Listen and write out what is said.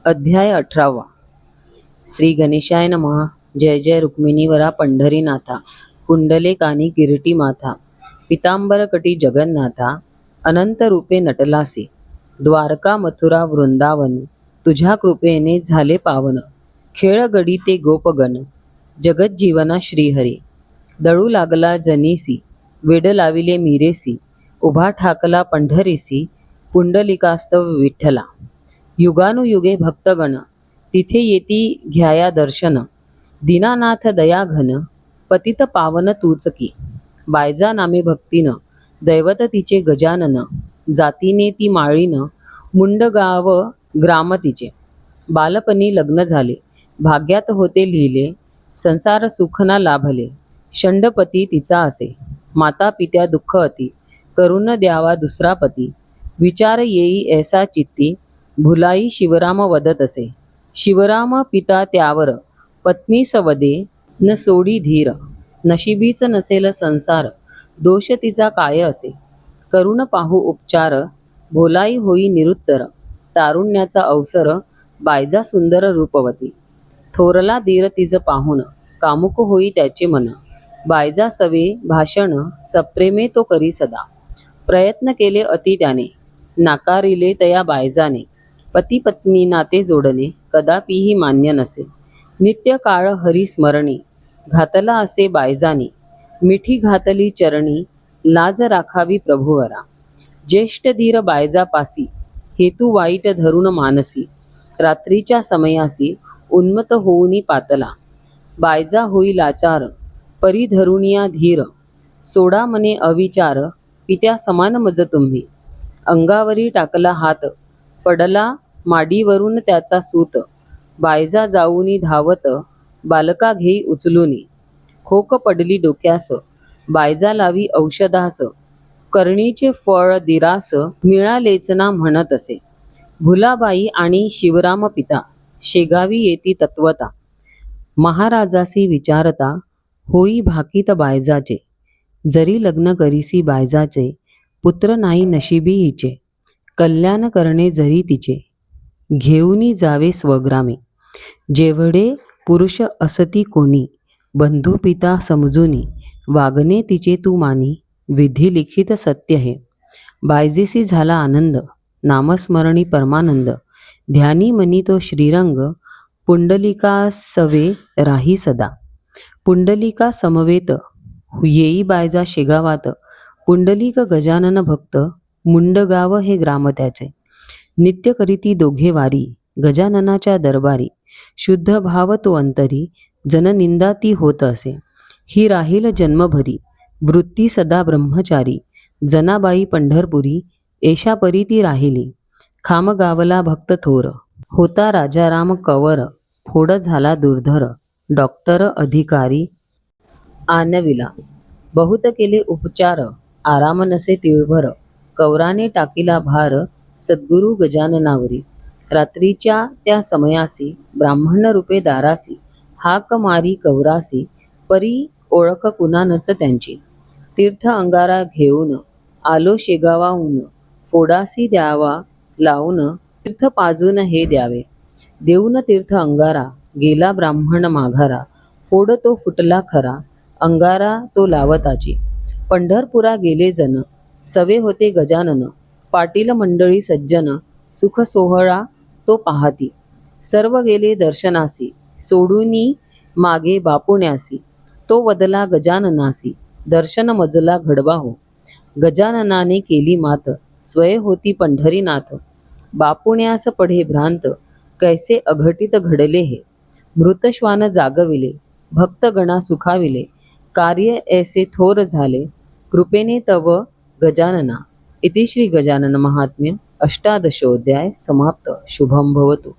अध्याय 18. श्री गणेशाय नमः. जय जय रुक्मिणीवरा पंढरीनाथा, कुंडले कानी किरीटी माथा, पितांबरकटी जगन्नाथा, अनंत रूपे नटलासी, द्वारका मथुरा वृंदावन, तुझ्या कृपेने झाले पावन. खेळ गडी ते गोपगण, जगत जीवना श्रीहरी, दळू लागला जनीसी, वेड लाविले मीरेसी, उभा ठाकला पंढरीसी, पुंडलिकास्तव विठ्ठला. युगानुयुगे भक्तगण, तिथे येती घ्याया दर्शन, दीनानाथ दयाघन, पतित पावन तूचकी. बायजा नामे भक्तीनं, दैवत तिचे गजानन, जातीने ती माळीन, मुंडगाव ग्राम तिचे. बालपणी लग्न झाले, भाग्यात होते लिहिले, संसार सुख ना लाभले, षंडपती तिचा असे. माता पित्या दुःख अति, करून द्यावा दुसरा पती, विचार येई ऐसा चित्ती, भुलाई शिवराम वदत असे. शिवराम पिता त्यावर, पत्नी सवदे न सोडी धीर, नशिबीच नसेल संसार, दोष तिचा काय असे. करुण पाहू उपचार, भोलाई होई निरुत्तर, तारुण्याचा अवसर, बायजा सुंदर रूपवती. थोरला धीर तिज पाहून, कामुक होई त्याचे मन, बायजा सवे भाषण, सप्रेमे तो करी सदा. प्रयत्न केले अति त्याने, नाकारिले तया बायजाने, पती पत्नी नाते जोडणे कदापिही मान्य नसे. नित्य काळ हरी स्मरणी, घातला असे बायजानी, मिठी घातली चरणी, लाज राखावी प्रभुवरा. ज्येष्ठ धीर बायजापासी, हेतू वाईट धरून मानसी, रात्रीच्या समयासी, उन्मत होऊनी पातला. बायजा होई लाचार, परी धरुनिया धीर, सोडा मने अविचार, पित्या समान मज तुम्ही. अंगावरी टाकला हात, पडला माडीवरून त्याचा सूत, बायजा जाऊनी धावत, बालका घेई उचलूनी. खोक पडली डोक्यास, बायजा लावी औषधास, करणीचे फळ दिरास, मिळालेच ना म्हणत असे. भुलाबाई आणि शिवराम पिता, शेगावी येती तत्वता, महाराजासी विचारता, होई भाकीत बायजाचे. जरी लग्न करीसी बायजाचे, पुत्र नाही नशिबी हिचे, कल्याण करणे जरी तिचे, घेऊनी जावे स्वग्रामी. जेवढे पुरुष असती कोणी, बंधू पिता समजूनी, वागणे तिचे तू मानी, विधी लिखित सत्य हे. बायजेसी झाला आनंद, नामस्मरणी परमानंद, ध्यानी मनी तो श्रीरंग, पुंडलिका सवे राही सदा. पुंडलिका समवेत येई बायजा शेगावात, पुंडलिक गजानन भक्त, मुंडगाव हे ग्राम त्याचे. नित्य करीती दोघे वारी, गजाननाच्या दरबारी, शुद्ध भाव तो अंतरी, जननिंदा ती होत असे. ही राहील जन्मभरी, वृत्ती सदा ब्रह्मचारी, जनाबाई पंढरपुरी, एशा परी ती राहिली. खामगावला भक्त थोर, होता राजाराम कवर, फोड झाला दुर्धर, डॉक्टर अधिकारी आणविला. बहुत केले उपचार, आराम नसे तिळभर, कौराने टाकीला भार, सद्गुरु गजाननावरी. रात्रीच्या त्या समयासी, ब्राह्मण रूपे दारासी, हाक मारी कौरासी, परी ओळख कुणानच त्यांची. तीर्थ अंगारा घेऊन, आलो शेगावाहून, फोडासी द्यावा लावून, तीर्थ पाजून हे द्यावे. देऊन तीर्थ अंगारा, गेला ब्राह्मण माघारा, फोड तो फुटला खरा, अंगारा तो लावताची. पंढरपुरा गेले जन, सवे होते गजानन, पाटील मंडळी सज्जन, सुख सोहळा तो पाहती. सर्व गेले दर्शनासी, सोडूनी मागे बापुण्यासी, तो वदला गजाननासी, दर्शन मजला घडवा हो. गजाननाने केली मात, स्वय होती पंढरीनाथ, बापुण्यास पढे भ्रांत, कैसे अघटित घडले हे. मृतश्वान जागविले, भक्तगणा सुखाविले, कार्य ऐसे थोर झाले, कृपेने तव गजानना. इति श्री गजानन महात्म्य अष्टादशोऽध्याय समाप्त. शुभं भवतु.